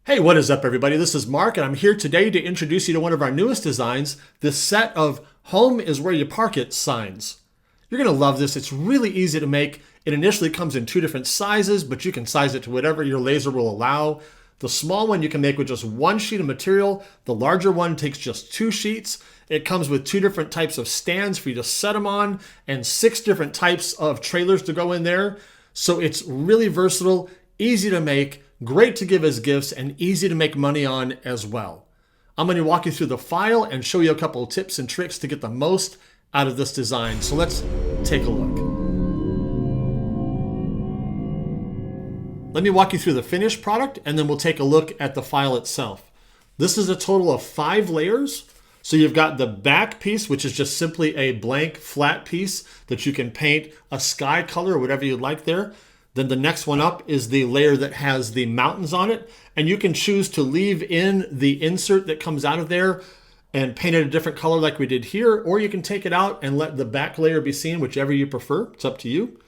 Hey, what is up everybody? This is Mark and I'm here today to introduce you to one of our newest designs, this set of "Home is where you park it" signs. You're going to love this. It's really easy to make. It initially comes in two different sizes, but you can size it to whatever your laser will allow. The small one you can make with just one sheet of material. The larger one takes just two sheets. It comes with two different types of stands for you to set them on and 6 different types of trailers to go in there. So it's really versatile, easy to make, great to give as gifts, and easy to make money on as well. I'm going to walk you through the file and show you a couple of tips and tricks to get the most out of this design. So let's take a look. Let me walk you through the finished product and then we'll take a look at the file itself. This is a total of 5 layers. So you've got the back piece, which is just simply a blank flat piece that you can paint a sky color or whatever you'd like there. Then the next one up is the layer that has the mountains on it. And you can choose to leave in the insert that comes out of there and paint it a different color like we did here. Or you can take it out and let the back layer be seen, whichever you prefer. It's up to you.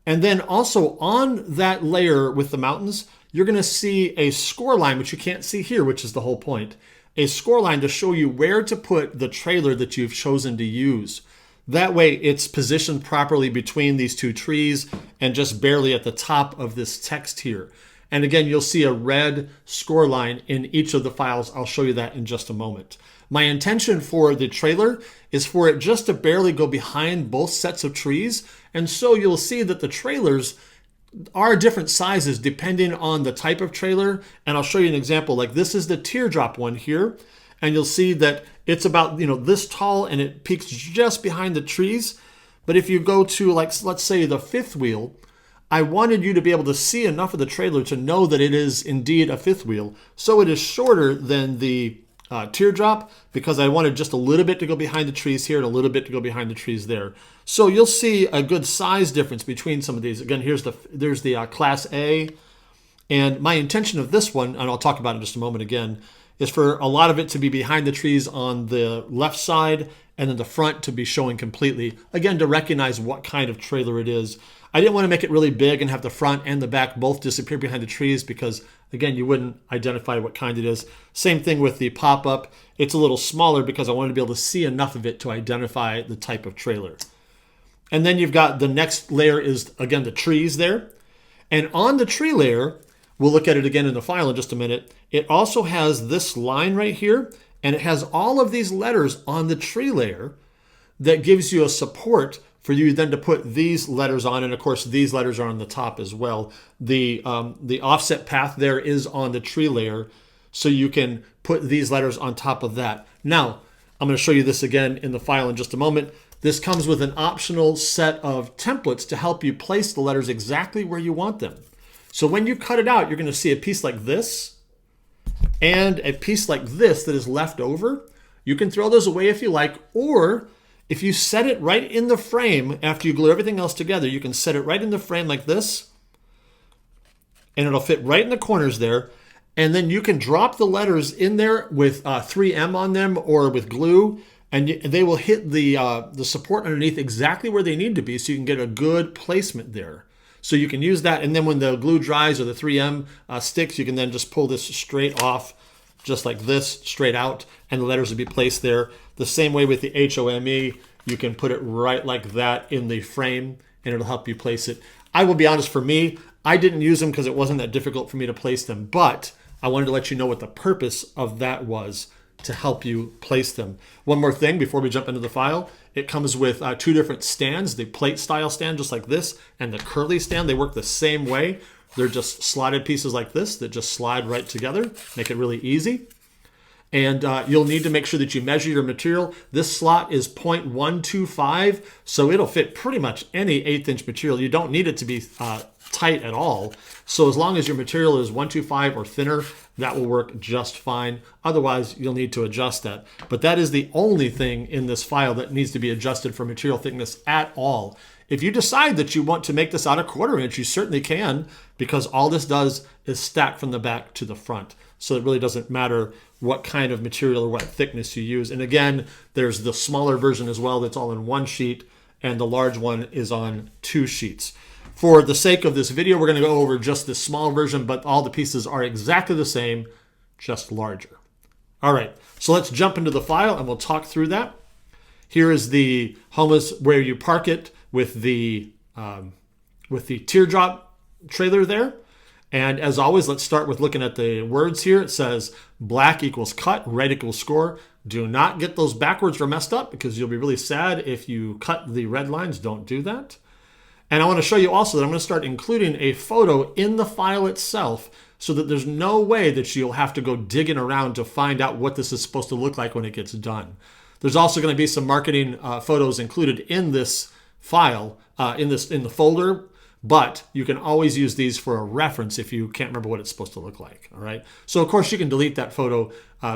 And then also on that layer with the mountains, you're going to see a score line, which you can't see here, which is the whole point. A score line to show you where to put the trailer that you've chosen to use. That way it's positioned properly between these two trees and just barely at the top of this text here. And again, you'll see a red score line in each of the files. I'll show you that in just a moment. My intention for the trailer is for it just to barely go behind both sets of trees. And so you'll see that the trailers are different sizes depending on the type of trailer. And I'll show you an example. Like this is the teardrop one here. And you'll see that it's about, this tall and it peaks just behind the trees. But if you go to let's say the 5th wheel, I wanted you to be able to see enough of the trailer to know that it is indeed a 5th wheel. So it is shorter than the teardrop because I wanted just a little bit to go behind the trees here and a little bit to go behind the trees there. So you'll see a good size difference between some of these. Again, there's the Class A. And my intention of this one, and I'll talk about it in just a moment again, is for a lot of it to be behind the trees on the left side and then the front to be showing completely. Again, to recognize what kind of trailer it is. I didn't want to make it really big and have the front and the back both disappear behind the trees because, again, you wouldn't identify what kind it is. Same thing with the pop-up. It's a little smaller because I wanted to be able to see enough of it to identify the type of trailer. And then you've got the next layer is, again, the trees there. And on the tree layer, we'll look at it again in the file in just a minute. It also has this line right here, and it has all of these letters on the tree layer that gives you a support for you then to put these letters on. And of course, these letters are on the top as well. The offset path there is on the tree layer, so you can put these letters on top of that. Now, I'm going to show you this again in the file in just a moment. This comes with an optional set of templates to help you place the letters exactly where you want them. So when you cut it out, you're going to see a piece like this and a piece like this that is left over. You can throw those away if you like, or if you set it right in the frame after you glue everything else together, you can set it right in the frame like this, and it'll fit right in the corners there. And then you can drop the letters in there with 3M on them or with glue, and they will hit the support underneath exactly where they need to be, so you can get a good placement there. So you can use that, and then when the glue dries or the 3M sticks, you can then just pull this straight off, just like this, straight out, and the letters will be placed there. The same way with the HOME, you can put it right like that in the frame, and it'll help you place it. I will be honest, for me, I didn't use them because it wasn't that difficult for me to place them, but I wanted to let you know what the purpose of that was, to help you place them. One more thing before we jump into the file. It comes with 2 different stands, the plate style stand just like this and the curly stand. They work the same way. They're just slotted pieces like this that just slide right together, make it really easy. And you'll need to make sure that you measure your material. This slot is 0.125, so it'll fit pretty much any 1/8" material. You don't need it to be tight at all. So as long as your material is 125 or thinner, that will work just fine. Otherwise, you'll need to adjust that. But that is the only thing in this file that needs to be adjusted for material thickness at all. If you decide that you want to make this out a 1/4 inch, you certainly can, because all this does is stack from the back to the front. So it really doesn't matter what kind of material or what thickness you use. And again, there's the smaller version as well that's all in 1 sheet, and the large one is on 2 sheets. For the sake of this video, we're going to go over just the small version, but all the pieces are exactly the same, just larger. All right, so let's jump into the file and we'll talk through that. Here is the home is where you park it with the teardrop trailer there. And as always, let's start with looking at the words here. It says black equals cut, red equals score. Do not get those backwards or messed up because you'll be really sad if you cut the red lines. Don't do that. And I want to show you also that I'm going to start including a photo in the file itself so that there's no way that you'll have to go digging around to find out what this is supposed to look like when it gets done. There's also going to be some marketing photos included in this file, in the folder, but you can always use these for a reference if you can't remember what it's supposed to look like. All right. So of course you can delete that photo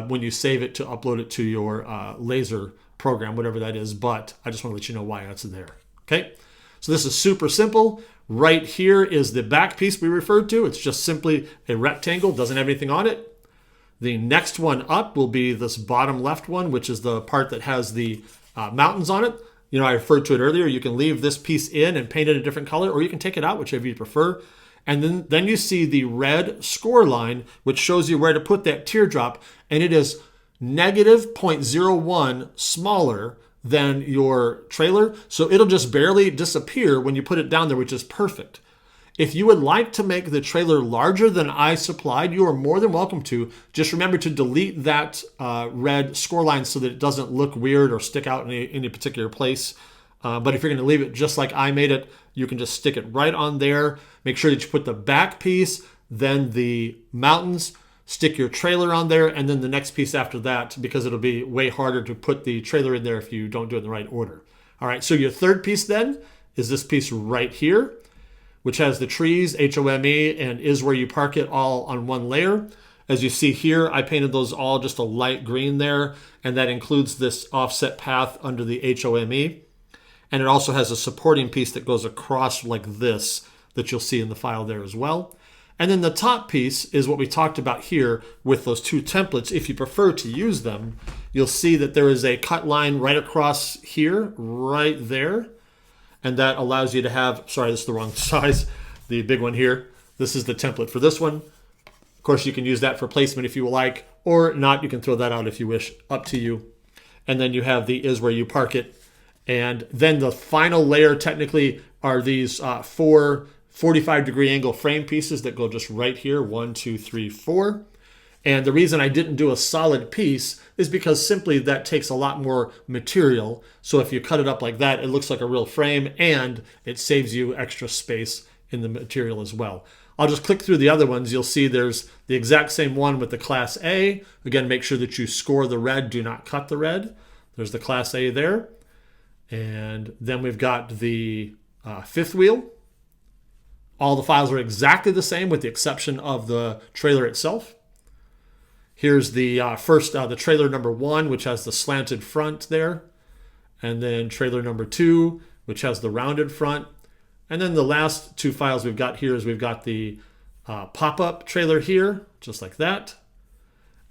when you save it to upload it to your laser program, whatever that is. But I just want to let you know why that's there. Okay. So this is super simple. Right here is the back piece we referred to. It's just simply a rectangle, doesn't have anything on it. The next one up will be this bottom left one, which is the part that has the mountains on it. You know, I referred to it earlier. You can leave this piece in and paint it a different color, or you can take it out, whichever you prefer. And then you see the red score line, which shows you where to put that teardrop. And it is negative 0.01 smaller than your trailer. So it'll just barely disappear when you put it down there, which is perfect. If you would like to make the trailer larger than I supplied, you are more than welcome to. Just remember to delete that red score line so that it doesn't look weird or stick out in any particular place. But if you're going to leave it just like I made it, you can just stick it right on there. Make sure that you put the back piece, then the mountains, stick your trailer on there, and then the next piece after that, because it'll be way harder to put the trailer in there if you don't do it in the right order. All right, so your third piece then is this piece right here, which has the trees, HOME, and is where you park it all on one layer. As you see here, I painted those all just a light green there, and that includes this offset path under the HOME. And it also has a supporting piece that goes across like this that you'll see in the file there as well. And then the top piece is what we talked about here with those two templates. If you prefer to use them, you'll see that there is a cut line right across here, right there. And that allows you to have, sorry, this is the wrong size, the big one here. This is the template for this one. Of course, you can use that for placement if you like, or not. You can throw that out if you wish, up to you. And then you have the is where you park it. And then the final layer technically are these four 45-degree angle frame pieces that go just right here, 1, 2, 3, 4. And the reason I didn't do a solid piece is because simply that takes a lot more material. So if you cut it up like that, it looks like a real frame and it saves you extra space in the material as well. I'll just click through the other ones. You'll see there's the exact same one with the Class A. Again, make sure that you score the red, do not cut the red. There's the Class A there. And then we've got the fifth wheel. All the files are exactly the same with the exception of the trailer itself. Here's the the trailer number 1, which has the slanted front there. And then trailer number 2, which has the rounded front. And then the last two files we've got here is we've got the pop-up trailer here, just like that.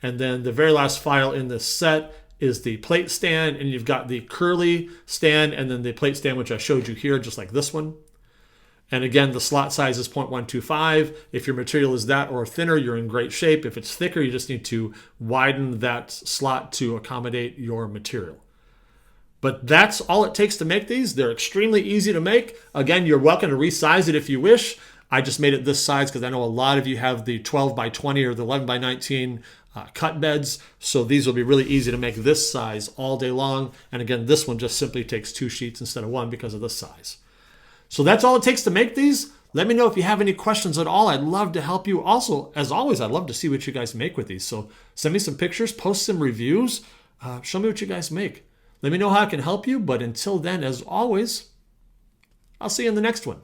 And then the very last file in this set is the plate stand, and you've got the curly stand and then the plate stand, which I showed you here, just like this one. And again, the slot size is 0.125. If your material is that or thinner, you're in great shape. If it's thicker, you just need to widen that slot to accommodate your material. But that's all it takes to make these. They're extremely easy to make. Again, you're welcome to resize it if you wish. I just made it this size because I know a lot of you have the 12 by 20 or the 11 by 19 cut beds. So these will be really easy to make this size all day long. And again, this one just simply takes 2 sheets instead of 1 because of the size. So that's all it takes to make these. Let me know if you have any questions at all. I'd love to help you. Also, as always, I'd love to see what you guys make with these. So send me some pictures, post some reviews, show me what you guys make. Let me know how I can help you. But until then, as always, I'll see you in the next one.